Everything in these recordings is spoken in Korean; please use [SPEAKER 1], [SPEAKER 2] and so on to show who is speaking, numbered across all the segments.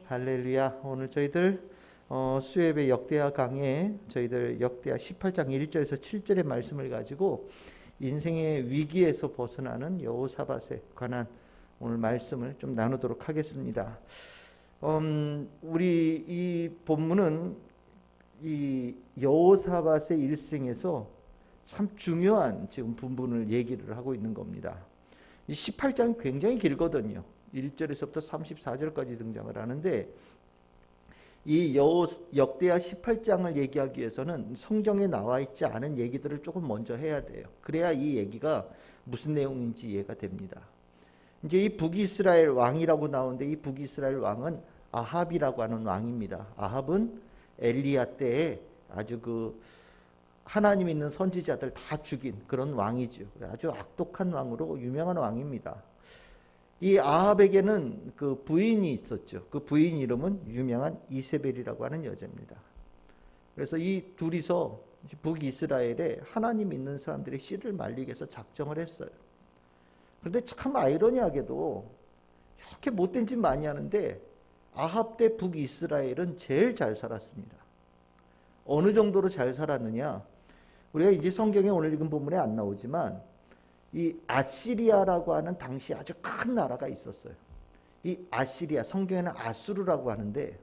[SPEAKER 1] 할렐루야. 오늘 저희들 수협의 역대하 강의 저희들 역대하 18장 1절에서 7절의 말씀을 가지고 인생의 위기에서 벗어나는 여호사밧에 관한 오늘 말씀을 좀 나누도록 하겠습니다. 우리 이 본문은 이 여호사밧의 일생에서 참 중요한 지금 부분을 얘기를 하고 있는 겁니다. 이 18장이 굉장히 길거든요. 1절에서부터 34절까지 등장을 하는데 이 역대하 18장을 얘기하기 위해서는 성경에 나와 있지 않은 얘기들을 조금 먼저 해야 돼요. 그래야 이 얘기가 무슨 내용인지 이해가 됩니다. 이제 이 북이스라엘 왕이라고 나오는데 이 북이스라엘 왕은 아합이라고 하는 왕입니다. 아합은 엘리야 때에 아주 그 하나님 있는 선지자들 다 죽인 그런 왕이죠. 아주 악독한 왕으로 유명한 왕입니다. 이 아합에게는 그 부인이 있었죠. 그 부인 이름은 유명한 이세벨이라고 하는 여자입니다. 그래서 이 둘이서 북이스라엘에 하나님 있는 사람들의 씨를 말리기 위해서 작정을 했어요. 그런데 참 아이러니하게도 이렇게 못된 짓 많이 하는데 아합 때 북이스라엘은 제일 잘 살았습니다. 어느 정도로 잘 살았느냐? 우리가 이제 성경에 오늘 읽은 본문에 안 나오지만 이 아시리아라고 하는 당시 아주 큰 나라가 있었어요. 이 아시리아, 성경에는 아수르라고 하는데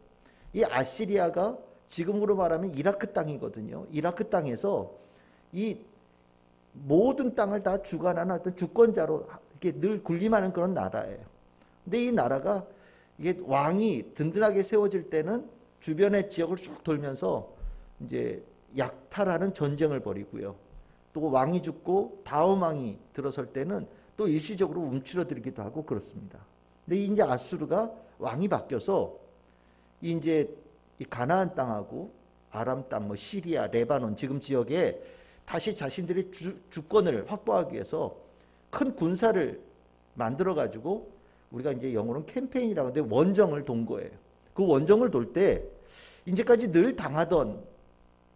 [SPEAKER 1] 이 아시리아가 지금으로 말하면 이라크 땅이거든요. 이라크 땅에서 이 모든 땅을 다 주관하는 어떤 주권자로 이렇게 늘 군림하는 그런 나라예요. 근데 이 나라가 이게 왕이 든든하게 세워질 때는 주변의 지역을 쭉 돌면서 이제 약탈하는 전쟁을 벌이고요. 또 왕이 죽고 다음 왕이 들어설 때는 또 일시적으로 움츠러들기도 하고 그렇습니다. 근데 이제 아수르가 왕이 바뀌어서 이제 이 가나안 땅하고 아람 땅, 뭐 시리아, 레바논 지금 지역에 다시 자신들의 주권을 확보하기 위해서 큰 군사를 만들어 가지고 우리가 이제 영어로는 캠페인이라고 하는데 원정을 돈 거예요. 그 원정을 돌 때 이제까지 늘 당하던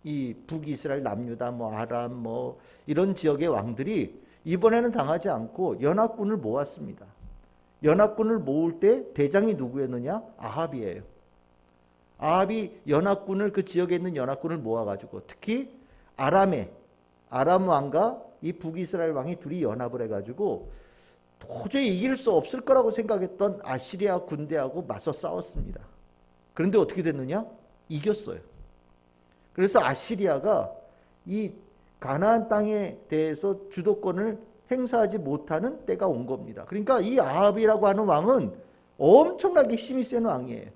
[SPEAKER 1] 이 북이스라엘 남유다 뭐 아람 뭐 이런 지역의 왕들이 이번에는 당하지 않고 연합군을 모았습니다. 연합군을 모을 때 대장이 누구였느냐? 아합이에요. 아합이 연합군을 그 지역에 있는 연합군을 모아가지고 특히 아람 왕과 이 북이스라엘 왕이 둘이 연합을 해가지고 도저히 이길 수 없을 거라고 생각했던 아시리아 군대하고 맞서 싸웠습니다. 그런데 어떻게 됐느냐? 이겼어요. 그래서 아시리아가 이 가나안 땅에 대해서 주도권을 행사하지 못하는 때가 온 겁니다. 그러니까 이 아합이라고 하는 왕은 엄청나게 힘이 센 왕이에요.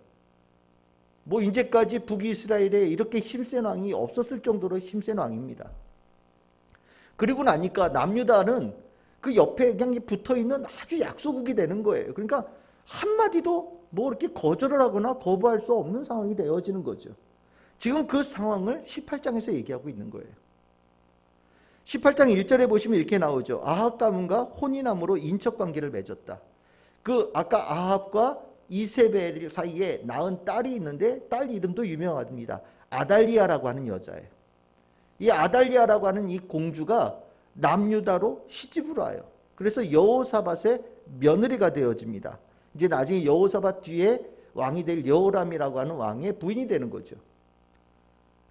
[SPEAKER 1] 뭐 이제까지 북이스라엘에 이렇게 힘센 왕이 없었을 정도로 힘센 왕입니다. 그리고 나니까 남유다는 그 옆에 그냥 붙어있는 아주 약소국이 되는 거예요. 그러니까 한마디도 뭐 이렇게 거절을 하거나 거부할 수 없는 상황이 되어지는 거죠. 지금 그 상황을 18장에서 얘기하고 있는 거예요. 18장 1절에 보시면 이렇게 나오죠. 아합 가문과 혼인함으로 인척관계를 맺었다. 그 아까 아합과 이세벨 사이에 낳은 딸이 있는데 딸 이름도 유명합니다. 아달리아라고 하는 여자예요. 이 아달리아라고 하는 이 공주가 남유다로 시집을 와요. 그래서 여호사밧의 며느리가 되어집니다. 이제 나중에 여호사밧 뒤에 왕이 될 여호람이라고 하는 왕의 부인이 되는 거죠.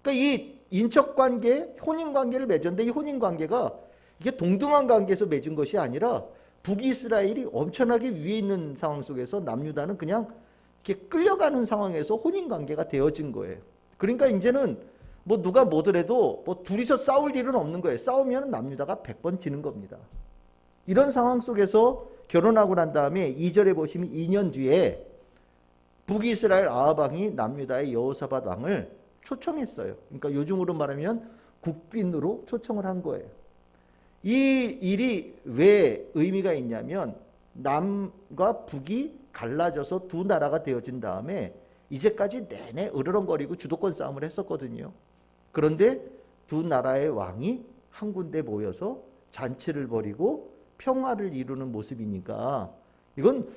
[SPEAKER 1] 그러니까 이 인척관계, 혼인관계를 맺었는데 이 혼인관계가 이게 동등한 관계에서 맺은 것이 아니라 북이스라엘이 엄청나게 위에 있는 상황 속에서 남유다는 그냥 이렇게 끌려가는 상황에서 혼인관계가 되어진 거예요. 그러니까 이제는 뭐 누가 뭐더라도 뭐 둘이서 싸울 일은 없는 거예요. 싸우면 남유다가 100번 지는 겁니다. 이런 상황 속에서 결혼하고 난 다음에 2절에 보시면 2년 뒤에 북이스라엘 아합 왕이 남유다의 여호사밧 왕을 초청했어요. 그러니까 요즘으로 말하면 국빈으로 초청을 한 거예요. 이 일이 왜 의미가 있냐면 남과 북이 갈라져서 두 나라가 되어진 다음에 이제까지 내내 으르렁거리고 주도권 싸움을 했었거든요. 그런데 두 나라의 왕이 한 군데 모여서 잔치를 벌이고 평화를 이루는 모습이니까 이건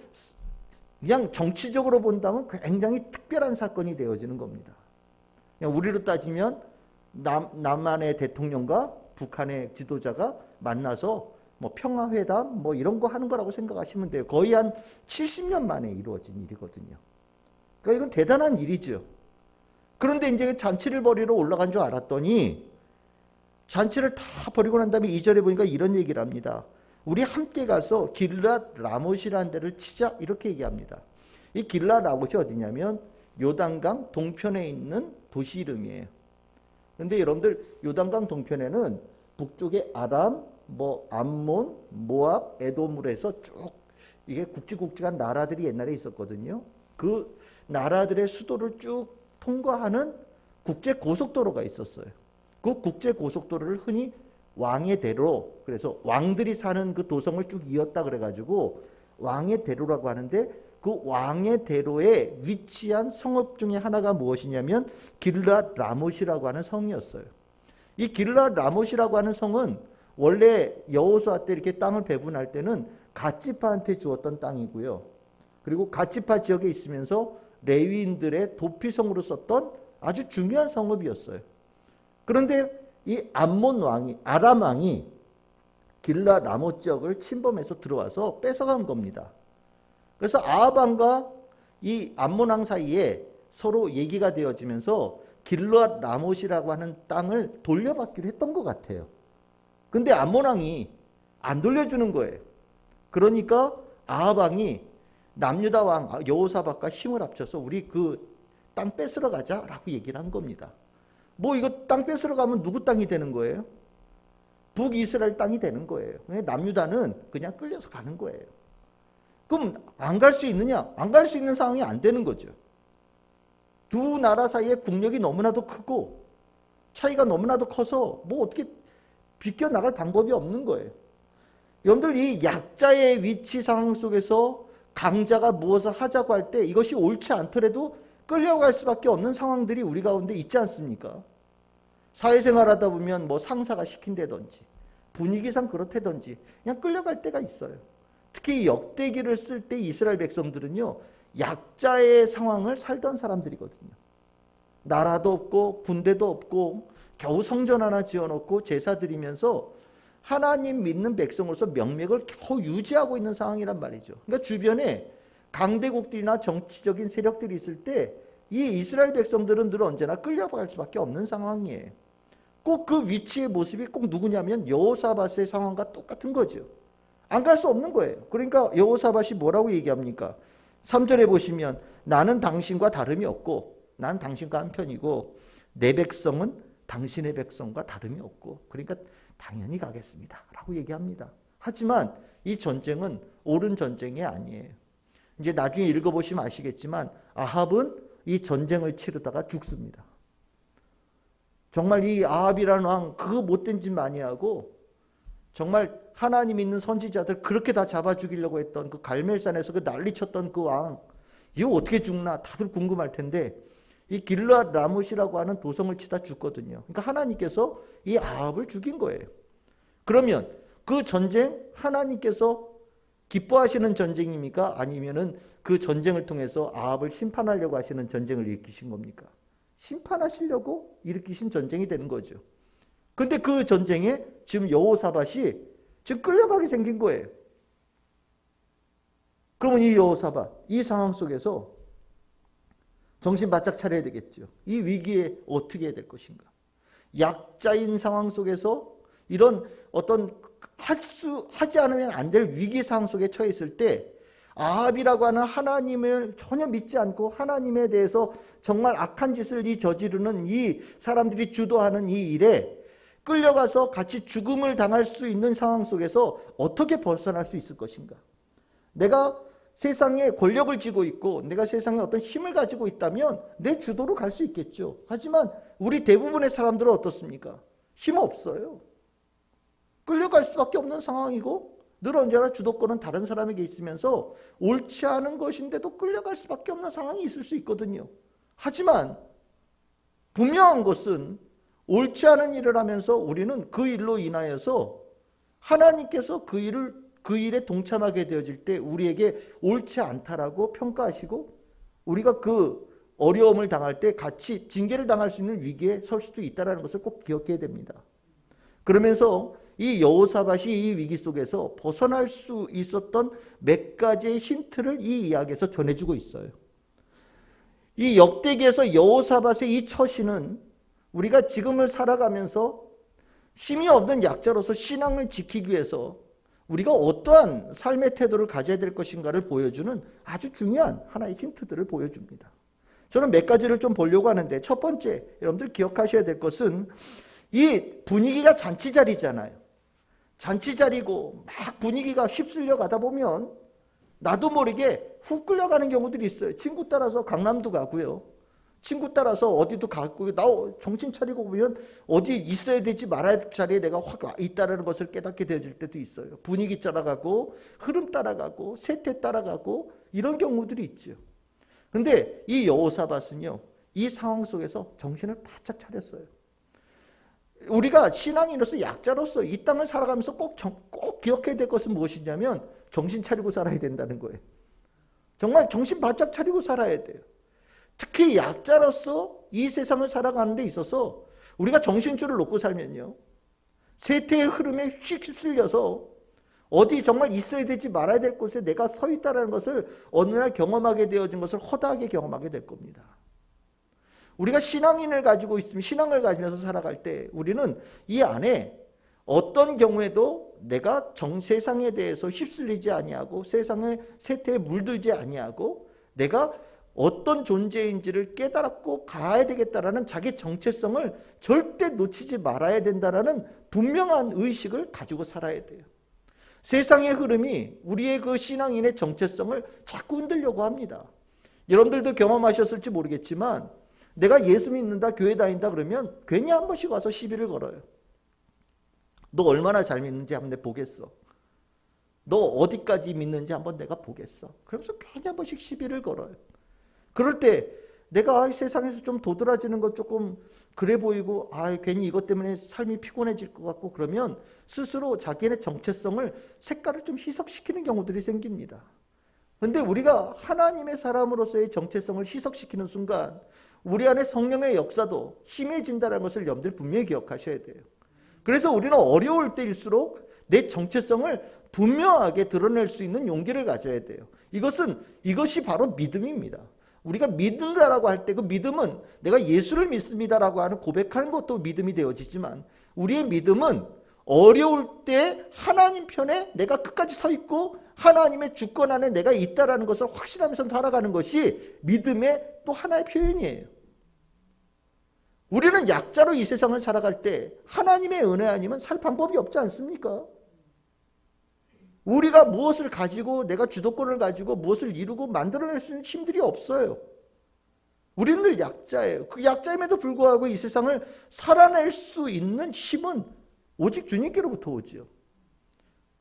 [SPEAKER 1] 그냥 정치적으로 본다면 굉장히 특별한 사건이 되어지는 겁니다. 우리로 따지면 남한의 대통령과 북한의 지도자가 만나서 뭐 평화회담 뭐 이런 거 하는 거라고 생각하시면 돼요. 거의 한 70년 만에 이루어진 일이거든요. 그러니까 이건 대단한 일이죠. 그런데 이제 잔치를 벌이러 올라간 줄 알았더니 잔치를 다 벌이고 난 다음에 2절에 보니까 이런 얘기를 합니다. 우리 함께 가서 길랏 라못이라는 데를 치자 이렇게 얘기합니다. 이 길랏 라못이 어디냐면 요단강 동편에 있는 도시 이름이에요. 그런데 여러분들 요단강 동편에는 북쪽에 아람, 암몬, 모압, 에돔으로 해서 쭉 이게 굵직굵직한 나라들이 옛날에 있었거든요. 그 나라들의 수도를 쭉 통과하는 국제 고속도로가 있었어요. 그 국제 고속도로를 흔히 왕의 대로, 그래서 왕들이 사는 그 도성을 쭉 이었다 그래가지고 왕의 대로라고 하는데, 그 왕의 대로에 위치한 성읍 중에 하나가 무엇이냐면 길랏 라못이라고 하는 성이었어요. 이 길랏 라못이라고 하는 성은 원래 여호수아 때 이렇게 땅을 배분할 때는 갓지파한테 주었던 땅이고요. 그리고 갓지파 지역에 있으면서 레위인들의 도피성으로 썼던 아주 중요한 성읍이었어요. 그런데 이 암몬 왕이, 아람 왕이 길랏 라못 지역을 침범해서 들어와서 뺏어간 겁니다. 그래서 아합 왕과 이 암몬 왕 사이에 서로 얘기가 되어지면서 길랏 라못이라고 하는 땅을 돌려받기로 했던 것 같아요. 근데 암몬 왕이 안 돌려주는 거예요. 그러니까 아합 왕이 남유다 왕 여호사밧과 힘을 합쳐서 우리 그 땅 뺏으러 가자라고 얘기를 한 겁니다. 이거 땅 뺏으러 가면 누구 땅이 되는 거예요? 북이스라엘 땅이 되는 거예요. 남유다는 그냥 끌려서 가는 거예요. 그럼 안 갈 수 있느냐? 안 갈 수 있는 상황이 안 되는 거죠. 두 나라 사이의 국력이 너무나도 크고 차이가 너무나도 커서 어떻게 비껴나갈 방법이 없는 거예요. 여러분들, 이 약자의 위치 상황 속에서 강자가 무엇을 하자고 할 때 이것이 옳지 않더라도 끌려갈 수밖에 없는 상황들이 우리 가운데 있지 않습니까? 사회생활하다 보면 상사가 시킨다든지 분위기상 그렇다든지 그냥 끌려갈 때가 있어요. 특히 역대기를 쓸 때 이스라엘 백성들은요, 약자의 상황을 살던 사람들이거든요. 나라도 없고 군대도 없고 겨우 성전 하나 지어놓고 제사 드리면서 하나님 믿는 백성으로서 명맥을 겨우 유지하고 있는 상황이란 말이죠. 그러니까 주변에 강대국들이나 정치적인 세력들이 있을 때 이 이스라엘 백성들은 늘 언제나 끌려갈 수밖에 없는 상황이에요. 꼭 그 위치의 모습이 꼭 누구냐면 여호사밧의 상황과 똑같은 거죠. 안 갈 수 없는 거예요. 그러니까 여호사밧이 뭐라고 얘기합니까? 3절에 보시면 나는 당신과 다름이 없고 난 당신과 한편이고 내 백성은 당신의 백성과 다름이 없고 그러니까 당연히 가겠습니다 라고 얘기합니다. 하지만 이 전쟁은 옳은 전쟁이 아니에요. 이제 나중에 읽어보시면 아시겠지만 아합은 이 전쟁을 치르다가 죽습니다. 정말 이 아합이라는 왕 그거 못된 짓 많이 하고 정말 하나님 있는 선지자들 그렇게 다 잡아 죽이려고 했던 그 갈멜산에서 그 난리쳤던 그 왕, 이거 어떻게 죽나 다들 궁금할 텐데 이 길랏 라못이라고 하는 도성을 치다 죽거든요. 그러니까 하나님께서 이 아합을 죽인 거예요. 그러면 그 전쟁 하나님께서 기뻐하시는 전쟁입니까? 아니면은 그 전쟁을 통해서 아합을 심판하려고 하시는 전쟁을 일으키신 겁니까? 심판하시려고 일으키신 전쟁이 되는 거죠. 근데 그 전쟁에 지금 여호사밧이 지금 끌려가게 생긴 거예요. 그러면 이 여호사밧, 이 상황 속에서 정신 바짝 차려야 되겠죠. 이 위기에 어떻게 해야 될 것인가? 약자인 상황 속에서 이런 어떤 하지 않으면 안 될 위기 상황 속에 처해 있을 때 아합이라고 하는 하나님을 전혀 믿지 않고 하나님에 대해서 정말 악한 짓을 저지르는 이 사람들이 주도하는 이 일에 끌려가서 같이 죽음을 당할 수 있는 상황 속에서 어떻게 벗어날 수 있을 것인가? 내가 세상에 권력을 쥐고 있고 내가 세상에 어떤 힘을 가지고 있다면 내 주도로 갈 수 있겠죠. 하지만 우리 대부분의 사람들은 어떻습니까? 힘 없어요. 끌려갈 수밖에 없는 상황이고 늘 언제나 주도권은 다른 사람에게 있으면서 옳지 않은 것인데도 끌려갈 수밖에 없는 상황이 있을 수 있거든요. 하지만 분명한 것은 옳지 않은 일을 하면서 우리는 그 일로 인하여서 하나님께서 그 일에 동참하게 되어질 때 우리에게 옳지 않다라고 평가하시고 우리가 그 어려움을 당할 때 같이 징계를 당할 수 있는 위기에 설 수도 있다는 것을 꼭 기억해야 됩니다. 그러면서 이 여호사밧이 이 위기 속에서 벗어날 수 있었던 몇 가지의 힌트를 이 이야기에서 전해주고 있어요. 이 역대기에서 여호사밧의 이 처신은 우리가 지금을 살아가면서 힘이 없는 약자로서 신앙을 지키기 위해서 우리가 어떠한 삶의 태도를 가져야 될 것인가를 보여주는 아주 중요한 하나의 힌트들을 보여줍니다. 저는 몇 가지를 좀 보려고 하는데, 첫 번째 여러분들 기억하셔야 될 것은 이 분위기가 잔치자리잖아요. 잔치자리고 막 분위기가 휩쓸려 가다 보면 나도 모르게 훅 끌려가는 경우들이 있어요. 친구 따라서 강남도 가고요. 친구 따라서 어디도 가고, 나 정신 차리고 보면 어디 있어야 되지 말아야 될 자리에 내가 확 있다는 것을 깨닫게 되어질 때도 있어요. 분위기 따라가고 흐름 따라가고 세태 따라가고 이런 경우들이 있죠. 근데 이 여호사밧은요, 이 상황 속에서 정신을 바짝 차렸어요. 우리가 신앙인으로서 약자로서 이 땅을 살아가면서 꼭 기억해야 될 것은 무엇이냐면 정신 차리고 살아야 된다는 거예요. 정말 정신 바짝 차리고 살아야 돼요. 특히 약자로서 이 세상을 살아가는 데 있어서 우리가 정신줄을 놓고 살면요, 세태의 흐름에 휩쓸려서 어디 정말 있어야 되지 말아야 될 곳에 내가 서 있다는 것을 어느 날 경험하게 되어진 것을 허다하게 경험하게 될 겁니다. 우리가 신앙인을 가지고 있으면, 신앙을 가지면서 살아갈 때 우리는 이 안에 어떤 경우에도 내가 세상에 대해서 휩쓸리지 아니하고 세상의 세태에 물들지 아니하고 내가 어떤 존재인지를 깨달았고 가야 되겠다라는 자기 정체성을 절대 놓치지 말아야 된다라는 분명한 의식을 가지고 살아야 돼요. 세상의 흐름이 우리의 그 신앙인의 정체성을 자꾸 흔들려고 합니다. 여러분들도 경험하셨을지 모르겠지만 내가 예수 믿는다, 교회 다닌다 그러면 괜히 한 번씩 와서 시비를 걸어요. 너 얼마나 잘 믿는지 한번 내가 보겠어. 너 어디까지 믿는지 한번 내가 보겠어. 그러면서 괜히 한 번씩 시비를 걸어요. 그럴 때 내가 세상에서 좀 도드라지는 것 조금 그래 보이고 괜히 이것 때문에 삶이 피곤해질 것 같고 그러면 스스로 자기의 정체성을, 색깔을 좀 희석시키는 경우들이 생깁니다. 그런데 우리가 하나님의 사람으로서의 정체성을 희석시키는 순간 우리 안에 성령의 역사도 심해진다는 것을 여러분들 분명히 기억하셔야 돼요. 그래서 우리는 어려울 때일수록 내 정체성을 분명하게 드러낼 수 있는 용기를 가져야 돼요. 이것이 바로 믿음입니다. 우리가 믿는다라고 할 때 그 믿음은 내가 예수를 믿습니다라고 하는 고백하는 것도 믿음이 되어지지만 우리의 믿음은 어려울 때 하나님 편에 내가 끝까지 서 있고 하나님의 주권 안에 내가 있다라는 것을 확신하면서 살아가는 것이 믿음의 또 하나의 표현이에요. 우리는 약자로 이 세상을 살아갈 때 하나님의 은혜 아니면 살 방법이 없지 않습니까? 우리가 무엇을 가지고 내가 주도권을 가지고 무엇을 이루고 만들어낼 수 있는 힘들이 없어요. 우리는 늘 약자예요. 그 약자임에도 불구하고 이 세상을 살아낼 수 있는 힘은 오직 주님께로부터 오지요.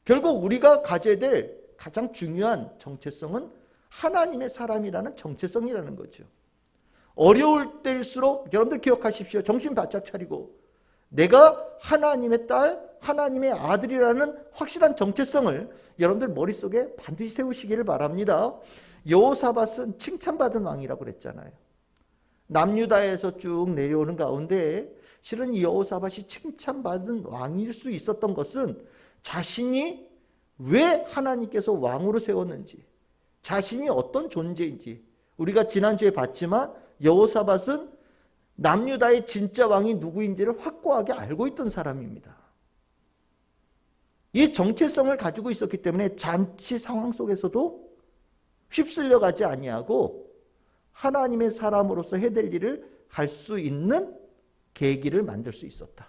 [SPEAKER 1] 결국 우리가 가져야 될 가장 중요한 정체성은 하나님의 사람이라는 정체성이라는 거죠. 어려울 때일수록 여러분들 기억하십시오. 정신 바짝 차리고 내가 하나님의 딸, 하나님의 아들이라는 확실한 정체성을 여러분들 머릿속에 반드시 세우시기를 바랍니다. 여호사밧은 칭찬받은 왕이라고 그랬잖아요. 남유다에서 쭉 내려오는 가운데 실은 이 여호사밧이 칭찬받은 왕일 수 있었던 것은 자신이 왜 하나님께서 왕으로 세웠는지, 자신이 어떤 존재인지 우리가 지난주에 봤지만 여호사밧은 남유다의 진짜 왕이 누구인지를 확고하게 알고 있던 사람입니다. 이 정체성을 가지고 있었기 때문에 잔치 상황 속에서도 휩쓸려 가지 아니하고 하나님의 사람으로서 해야 될 일을 할 수 있는 계기를 만들 수 있었다.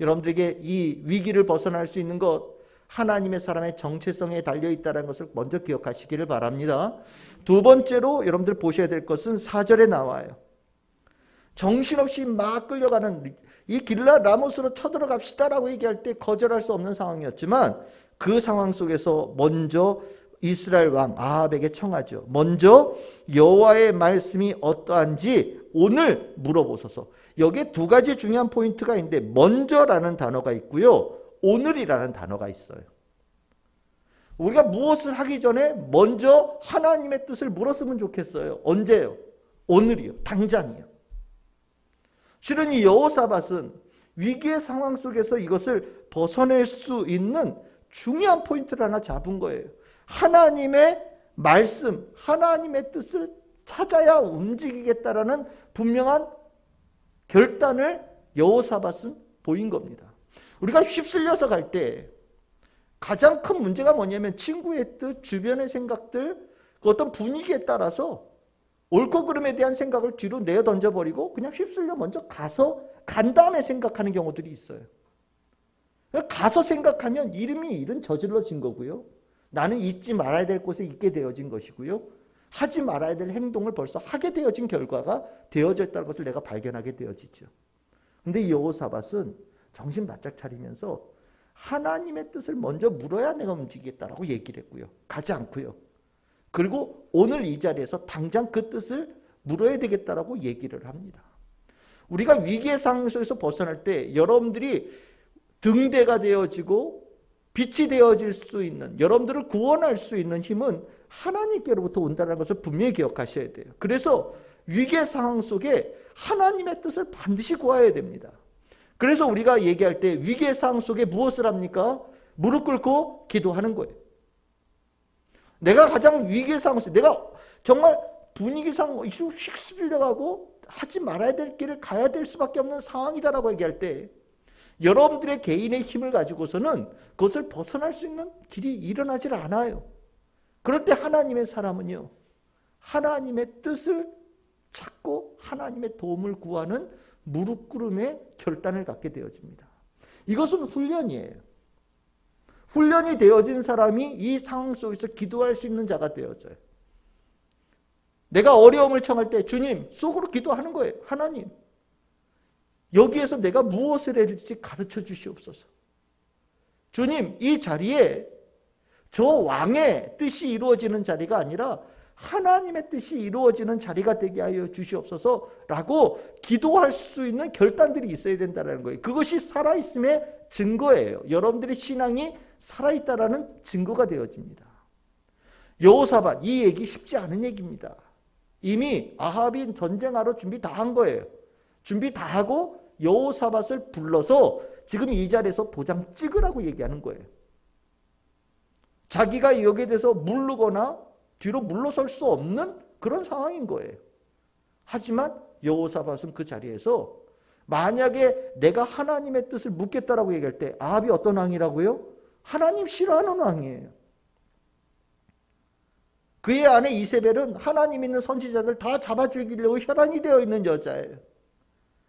[SPEAKER 1] 여러분들에게 이 위기를 벗어날 수 있는 것, 하나님의 사람의 정체성에 달려있다는 것을 먼저 기억하시기를 바랍니다. 두 번째로 여러분들 보셔야 될 것은 4절에 나와요. 정신없이 막 끌려가는 이 길라 라못으로 쳐들어갑시다라고 얘기할 때 거절할 수 없는 상황이었지만 그 상황 속에서 먼저 이스라엘 왕 아합에게 청하죠. 먼저 여호와의 말씀이 어떠한지 오늘 물어보소서. 여기에 두 가지 중요한 포인트가 있는데 먼저라는 단어가 있고요. 오늘이라는 단어가 있어요. 우리가 무엇을 하기 전에 먼저 하나님의 뜻을 물었으면 좋겠어요. 언제요? 오늘이요. 당장이요. 실은 이 여호사밧은 위기의 상황 속에서 이것을 벗어낼 수 있는 중요한 포인트를 하나 잡은 거예요. 하나님의 말씀, 하나님의 뜻을 찾아야 움직이겠다라는 분명한 결단을 여호사밧은 보인 겁니다. 우리가 휩쓸려서 갈 때 가장 큰 문제가 뭐냐면 친구의 뜻, 주변의 생각들, 그 어떤 분위기에 따라서 옳고 그름에 대한 생각을 뒤로 내어 던져버리고 그냥 휩쓸려 먼저 간 다음에 생각하는 경우들이 있어요. 가서 생각하면 이미 일은 저질러진 거고요. 나는 잊지 말아야 될 곳에 있게 되어진 것이고요. 하지 말아야 될 행동을 벌써 하게 되어진 결과가 되어져 있다는 것을 내가 발견하게 되어지죠. 근데 이 여호사밧은 정신 바짝 차리면서 하나님의 뜻을 먼저 물어야 내가 움직이겠다라고 얘기를 했고요. 가지 않고요. 그리고 오늘 이 자리에서 당장 그 뜻을 물어야 되겠다라고 얘기를 합니다. 우리가 위기의 상황 속에서 벗어날 때 여러분들이 등대가 되어지고 빛이 되어질 수 있는, 여러분들을 구원할 수 있는 힘은 하나님께로부터 온다는 것을 분명히 기억하셔야 돼요. 그래서 위기의 상황 속에 하나님의 뜻을 반드시 구해야 됩니다. 그래서 우리가 얘기할 때 위기의 상황 속에 무엇을 합니까? 무릎 꿇고 기도하는 거예요. 내가 가장 위기의 상황 속에 내가 정말 분위기상 휙 스빌려가고 하지 말아야 될 길을 가야 될 수밖에 없는 상황이다라고 얘기할 때 여러분들의 개인의 힘을 가지고서는 그것을 벗어날 수 있는 길이 일어나질 않아요. 그럴 때 하나님의 사람은요, 하나님의 뜻을 찾고 하나님의 도움을 구하는 무릎 꿇음의 결단을 갖게 되어집니다. 이것은 훈련이에요. 훈련이 되어진 사람이 이 상황 속에서 기도할 수 있는 자가 되어져요. 내가 어려움을 청할 때 주님 속으로 기도하는 거예요. 하나님, 여기에서 내가 무엇을 해야 될지 가르쳐 주시옵소서. 주님, 이 자리에 저 왕의 뜻이 이루어지는 자리가 아니라 하나님의 뜻이 이루어지는 자리가 되게 하여 주시옵소서라고 기도할 수 있는 결단들이 있어야 된다는 거예요. 그것이 살아있음의 증거예요. 여러분들의 신앙이 살아있다라는 증거가 되어집니다. 여호사밧, 이 얘기 쉽지 않은 얘기입니다. 이미 아합이 전쟁하러 준비 다 한 거예요. 준비 다 하고 여호사밧을 불러서 지금 이 자리에서 도장 찍으라고 얘기하는 거예요. 자기가 여기에 대해서 물르거나 뒤로 물러설 수 없는 그런 상황인 거예요. 하지만 여호사밧은 그 자리에서 만약에 내가 하나님의 뜻을 묻겠다라고 얘기할 때 아합이 어떤 왕이라고요? 하나님 싫어하는 왕이에요. 그의 아내 이세벨은 하나님 있는 선지자들 다 잡아 죽이려고 혈안이 되어 있는 여자예요.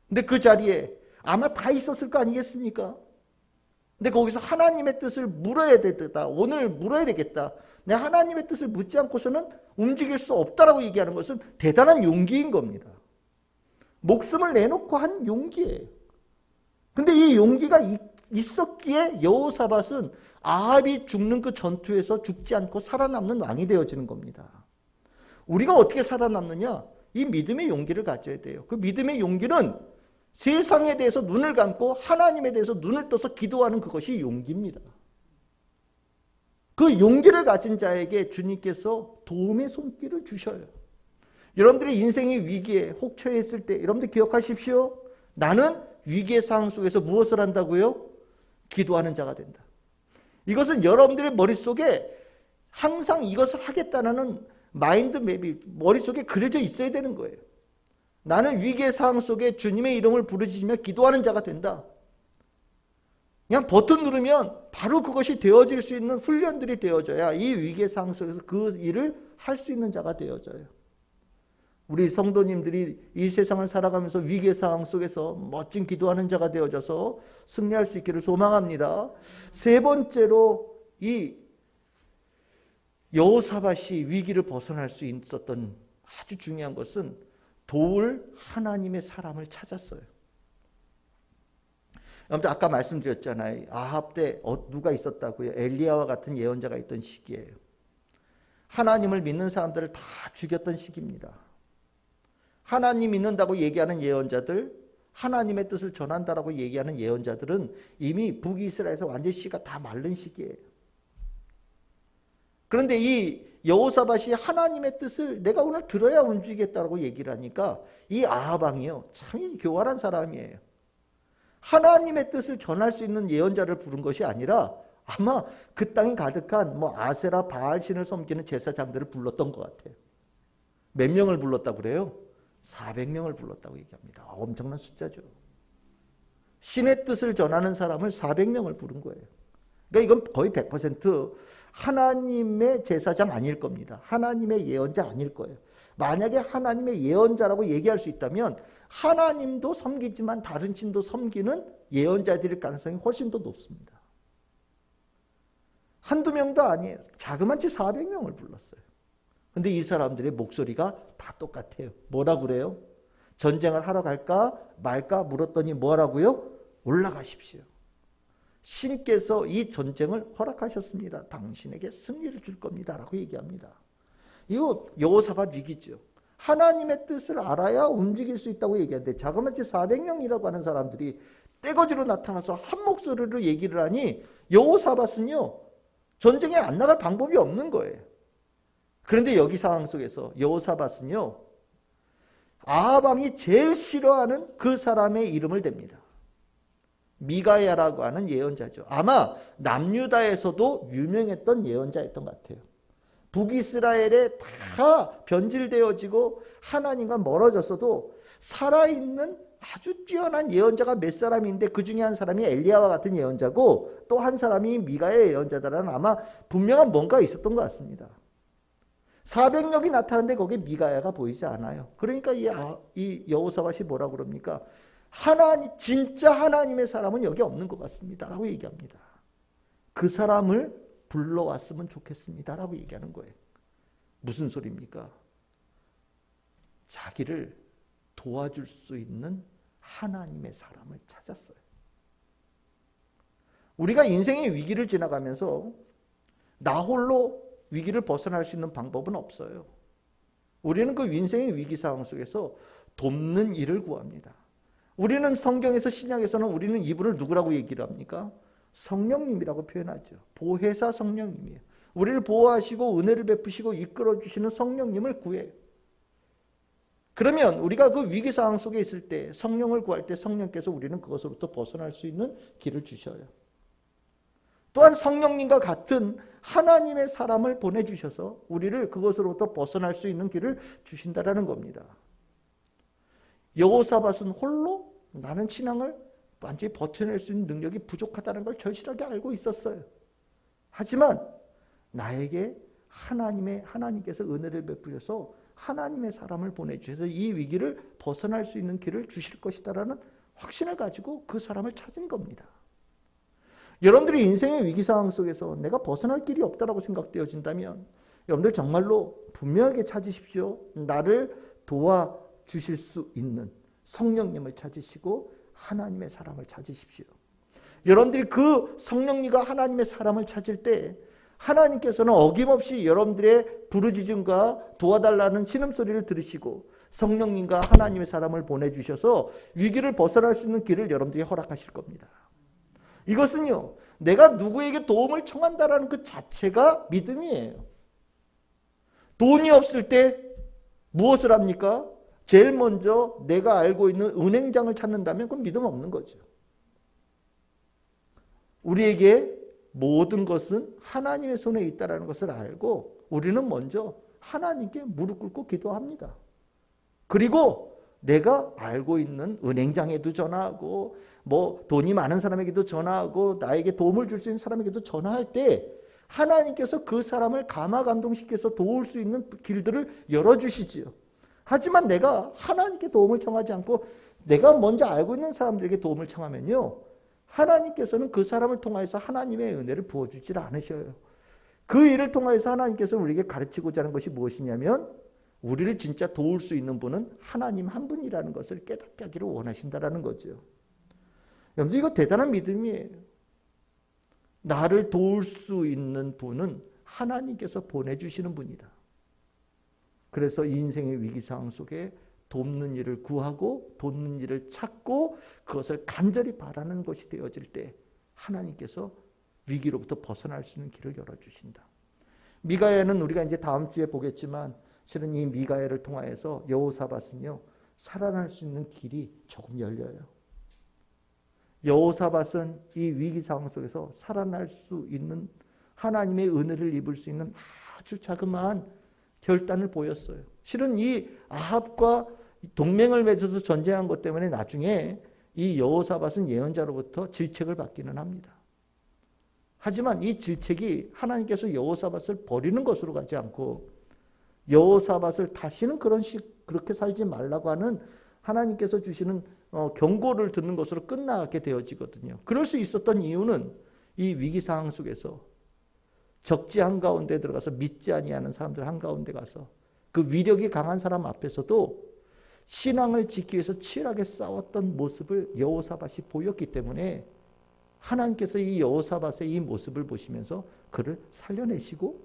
[SPEAKER 1] 근데 그 자리에 아마 다 있었을 거 아니겠습니까? 근데 거기서 하나님의 뜻을 물어야 되겠다. 오늘 물어야 되겠다. 내가 하나님의 뜻을 묻지 않고서는 움직일 수 없다라고 얘기하는 것은 대단한 용기인 겁니다. 목숨을 내놓고 한 용기예요. 근데 이 용기가 있었기에 여호사밧은 아합이 죽는 그 전투에서 죽지 않고 살아남는 왕이 되어지는 겁니다. 우리가 어떻게 살아남느냐? 이 믿음의 용기를 가져야 돼요. 그 믿음의 용기는 세상에 대해서 눈을 감고 하나님에 대해서 눈을 떠서 기도하는 그것이 용기입니다. 그 용기를 가진 자에게 주님께서 도움의 손길을 주셔요. 여러분들의 인생이 위기에 혹처해 있을 때 여러분들 기억하십시오. 나는 위기의 상황 속에서 무엇을 한다고요? 기도하는 자가 된다. 이것은 여러분들의 머릿속에 항상 이것을 하겠다는 마인드맵이 머릿속에 그려져 있어야 되는 거예요. 나는 위기의 상황 속에 주님의 이름을 부르짖으며 기도하는 자가 된다. 그냥 버튼 누르면 바로 그것이 되어질 수 있는 훈련들이 되어져야 이 위기의 상황 속에서 그 일을 할 수 있는 자가 되어져요. 우리 성도님들이 이 세상을 살아가면서 위기의 상황 속에서 멋진 기도하는 자가 되어져서 승리할 수 있기를 소망합니다. 세 번째로 이 여호사밧이 위기를 벗어날 수 있었던 아주 중요한 것은 도울 하나님의 사람을 찾았어요. 여러분들 아까 말씀드렸잖아요. 아합 때 누가 있었다고요? 엘리야와 같은 예언자가 있던 시기예요. 하나님을 믿는 사람들을 다 죽였던 시기입니다. 하나님 믿는다고 얘기하는 예언자들, 하나님의 뜻을 전한다라고 얘기하는 예언자들은 이미 북이스라엘에서 완전히 씨가 다 마른 시기예요. 그런데 이 여호사밧이 하나님의 뜻을 내가 오늘 들어야 움직이겠다고 얘기를 하니까 이 아합 왕이요, 참 교활한 사람이에요. 하나님의 뜻을 전할 수 있는 예언자를 부른 것이 아니라 아마 그 땅이 가득한 아세라 바알 신을 섬기는 제사장들을 불렀던 것 같아요. 몇 명을 불렀다고 그래요? 400명을 불렀다고 얘기합니다. 엄청난 숫자죠. 신의 뜻을 전하는 사람을 400명을 부른 거예요. 그러니까 이건 거의 100% 하나님의 제사장 아닐 겁니다. 하나님의 예언자 아닐 거예요. 만약에 하나님의 예언자라고 얘기할 수 있다면 하나님도 섬기지만 다른 신도 섬기는 예언자들일 가능성이 훨씬 더 높습니다. 한두 명도 아니에요. 자그마치 400명을 불렀어요. 근데 이 사람들의 목소리가 다 똑같아요. 뭐라 그래요? 전쟁을 하러 갈까 말까 물었더니 뭐라고요? 올라가십시오. 신께서 이 전쟁을 허락하셨습니다. 당신에게 승리를 줄 겁니다. 라고 얘기합니다. 이거 여호사밧 위기죠. 하나님의 뜻을 알아야 움직일 수 있다고 얘기하는데 자그마치 400명이라고 하는 사람들이 떼거지로 나타나서 한 목소리로 얘기를 하니 여호사밧은요. 전쟁에 안 나갈 방법이 없는 거예요. 그런데 여기 상황 속에서 여호사밧은요. 아합 왕이 제일 싫어하는 그 사람의 이름을 댑니다. 미가야라고 하는 예언자죠. 아마 남유다에서도 유명했던 예언자였던 것 같아요. 북이스라엘에 다 변질되어지고 하나님과 멀어졌어도 살아있는 아주 뛰어난 예언자가 몇 사람인데 그 중에 한 사람이 엘리야와 같은 예언자고 또 한 사람이 미가의 예언자다라는 아마 분명한 뭔가 있었던 것 같습니다. 400명이 나타나는데 거기에 미가야가 보이지 않아요. 그러니까 이 여호사밧이 뭐라고 그럽니까? 진짜 하나님의 사람은 여기 없는 것 같습니다. 라고 얘기합니다. 그 사람을 불러왔으면 좋겠습니다. 라고 얘기하는 거예요. 무슨 소리입니까? 자기를 도와줄 수 있는 하나님의 사람을 찾았어요. 우리가 인생의 위기를 지나가면서 나 홀로 위기를 벗어날 수 있는 방법은 없어요. 우리는 그 인생의 위기 상황 속에서 돕는 일을 구합니다. 우리는 성경에서 신약에서는 우리는 이분을 누구라고 얘기를 합니까? 성령님이라고 표현하죠. 보혜사 성령님이에요. 우리를 보호하시고 은혜를 베푸시고 이끌어주시는 성령님을 구해요. 그러면 우리가 그 위기 상황 속에 있을 때 성령을 구할 때 성령께서 우리는 그것으로부터 벗어날 수 있는 길을 주셔요. 또한 성령님과 같은 하나님의 사람을 보내주셔서 우리를 그것으로부터 벗어날 수 있는 길을 주신다라는 겁니다. 여호사밧은 홀로 나는 신앙을 완전히 버텨낼 수 있는 능력이 부족하다는 걸 절실하게 알고 있었어요. 하지만 나에게 하나님께서 은혜를 베푸셔서 하나님의 사람을 보내주셔서 이 위기를 벗어날 수 있는 길을 주실 것이다라는 확신을 가지고 그 사람을 찾은 겁니다. 여러분들이 인생의 위기 상황 속에서 내가 벗어날 길이 없다라고 생각되어진다면 여러분들 정말로 분명하게 찾으십시오. 나를 도와주실 수 있는 성령님을 찾으시고 하나님의 사람을 찾으십시오. 여러분들이 그 성령님과 하나님의 사람을 찾을 때 하나님께서는 어김없이 여러분들의 부르짖음과 도와달라는 신음소리를 들으시고 성령님과 하나님의 사람을 보내주셔서 위기를 벗어날 수 있는 길을 여러분들이 허락하실 겁니다. 이것은요, 내가 누구에게 도움을 청한다라는 그 자체가 믿음이에요. 돈이 없을 때 무엇을 합니까? 제일 먼저 내가 알고 있는 은행장을 찾는다면 그건 믿음 없는 거죠. 우리에게 모든 것은 하나님의 손에 있다는 것을 알고 우리는 먼저 하나님께 무릎 꿇고 기도합니다. 그리고 내가 알고 있는 은행장에도 전화하고 돈이 많은 사람에게도 전화하고 나에게 도움을 줄 수 있는 사람에게도 전화할 때 하나님께서 그 사람을 감화감동시켜서 도울 수 있는 길들을 열어주시지요. 하지만 내가 하나님께 도움을 청하지 않고 내가 먼저 알고 있는 사람들에게 도움을 청하면요, 하나님께서는 그 사람을 통해서 하나님의 은혜를 부어주지 않으셔요. 그 일을 통해서 하나님께서 우리에게 가르치고자 하는 것이 무엇이냐면 우리를 진짜 도울 수 있는 분은 하나님 한 분이라는 것을 깨닫게 하기를 원하신다는 거죠. 여러분, 이거 대단한 믿음이에요. 나를 도울 수 있는 분은 하나님께서 보내주시는 분이다. 그래서 인생의 위기 상황 속에 돕는 일을 구하고 돕는 일을 찾고 그것을 간절히 바라는 것이 되어질 때 하나님께서 위기로부터 벗어날 수 있는 길을 열어주신다. 미가야는 우리가 이제 다음 주에 보겠지만 실은 이 미가야를 통하여서 여호사밧은요, 살아날 수 있는 길이 조금 열려요. 여호사밧은 이 위기 상황 속에서 살아날 수 있는 하나님의 은혜를 입을 수 있는 아주 자그마한 결단을 보였어요. 실은 이 아합과 동맹을 맺어서 전쟁한 것 때문에 나중에 이 여호사밧은 예언자로부터 질책을 받기는 합니다. 하지만 이 질책이 하나님께서 여호사밧을 버리는 것으로 가지 않고 여호사밧을 다시는 그렇게 살지 말라고 하는 하나님께서 주시는 경고를 듣는 것으로 끝나게 되어지거든요. 그럴 수 있었던 이유는 이 위기 상황 속에서 적지 한가운데 들어가서 믿지 아니하는 사람들 한가운데 가서 그 위력이 강한 사람 앞에서도 신앙을 지키기 위해서 치열하게 싸웠던 모습을 여호사밧이 보였기 때문에 하나님께서 이 여호사밧의 이 모습을 보시면서 그를 살려내시고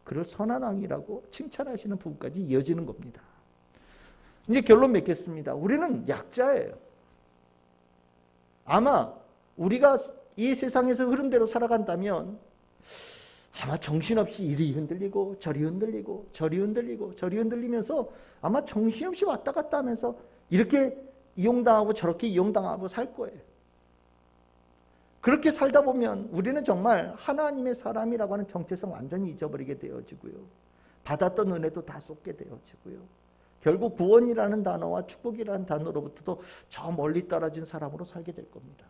[SPEAKER 1] 그를 선한 왕이라고 칭찬하시는 부분까지 이어지는 겁니다. 이제 결론 맺겠습니다. 우리는 약자예요. 아마 우리가 이 세상에서 흐름대로 살아간다면 아마 정신없이 이리 흔들리고 저리 흔들리고 저리 흔들리고 저리 흔들리면서 아마 정신없이 왔다 갔다 하면서 이렇게 이용당하고 저렇게 이용당하고 살 거예요. 그렇게 살다 보면 우리는 정말 하나님의 사람이라고 하는 정체성 완전히 잊어버리게 되어지고요. 받았던 은혜도 다 쏟게 되어지고요. 결국 구원이라는 단어와 축복이라는 단어로부터도 저 멀리 떨어진 사람으로 살게 될 겁니다.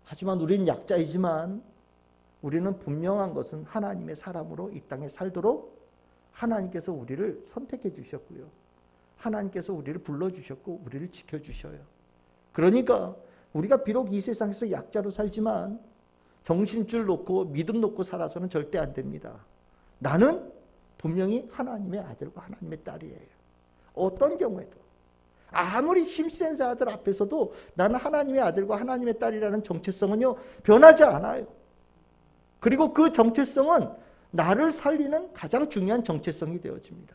[SPEAKER 1] 하지만 우리는 약자이지만 우리는 분명한 것은 하나님의 사람으로 이 땅에 살도록 하나님께서 우리를 선택해 주셨고요. 하나님께서 우리를 불러주셨고 우리를 지켜주셔요. 그러니까 우리가 비록 이 세상에서 약자로 살지만 정신줄 놓고 믿음 놓고 살아서는 절대 안 됩니다. 나는 분명히 하나님의 아들과 하나님의 딸이에요. 어떤 경우에도 아무리 힘센 자들 앞에서도 나는 하나님의 아들과 하나님의 딸이라는 정체성은요 변하지 않아요. 그리고 그 정체성은 나를 살리는 가장 중요한 정체성이 되어집니다.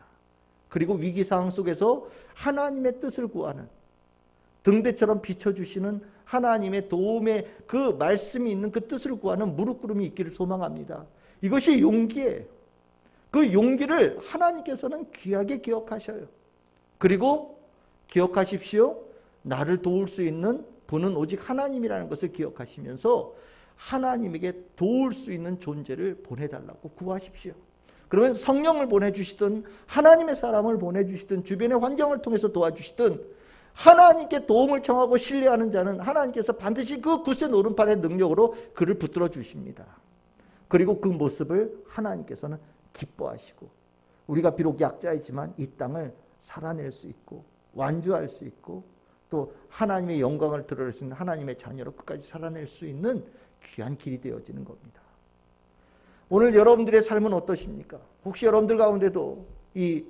[SPEAKER 1] 그리고 위기 상황 속에서 하나님의 뜻을 구하는 등대처럼 비춰주시는 하나님의 도움의 그 말씀이 있는 그 뜻을 구하는 무릎 꿇음이 있기를 소망합니다. 이것이 용기예요. 그 용기를 하나님께서는 귀하게 기억하셔요. 그리고 기억하십시오. 나를 도울 수 있는 분은 오직 하나님이라는 것을 기억하시면서 하나님에게 도울 수 있는 존재를 보내달라고 구하십시오. 그러면 성령을 보내주시든 하나님의 사람을 보내주시든 주변의 환경을 통해서 도와주시든 하나님께 도움을 청하고 신뢰하는 자는 하나님께서 반드시 그 굳센 오른팔의 능력으로 그를 붙들어 주십니다. 그리고 그 모습을 하나님께서는 기뻐하시고 우리가 비록 약자이지만 이 땅을 살아낼 수 있고 완주할 수 있고 또 하나님의 영광을 드러낼 수 있는 하나님의 자녀로 끝까지 살아낼 수 있는 귀한 길이 되어지는 겁니다. 오늘 여러분들의 삶은 어떠십니까? 혹시 여러분들 가운데도 이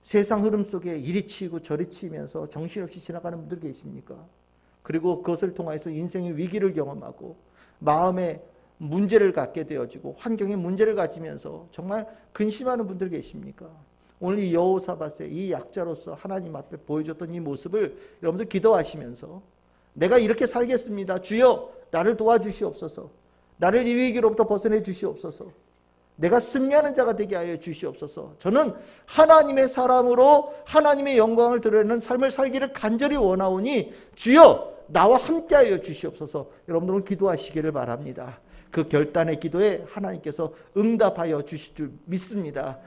[SPEAKER 1] 세상 흐름 속에 이리 치이고 저리 치이면서 정신없이 지나가는 분들 계십니까? 그리고 그것을 통해서 인생의 위기를 경험하고 마음에 문제를 갖게 되어지고 환경에 문제를 가지면서 정말 근심하는 분들 계십니까? 오늘 이 여호사밧의 이 약자로서 하나님 앞에 보여줬던 이 모습을 여러분들 기도하시면서 내가 이렇게 살겠습니다. 주여 나를 도와주시옵소서. 나를 이 위기로부터 벗어내 주시옵소서. 내가 승리하는 자가 되게 하여 주시옵소서. 저는 하나님의 사람으로 하나님의 영광을 드러내는 삶을 살기를 간절히 원하오니 주여 나와 함께하여 주시옵소서. 여러분들은 기도하시기를 바랍니다. 그 결단의 기도에 하나님께서 응답하여 주실 줄 믿습니다.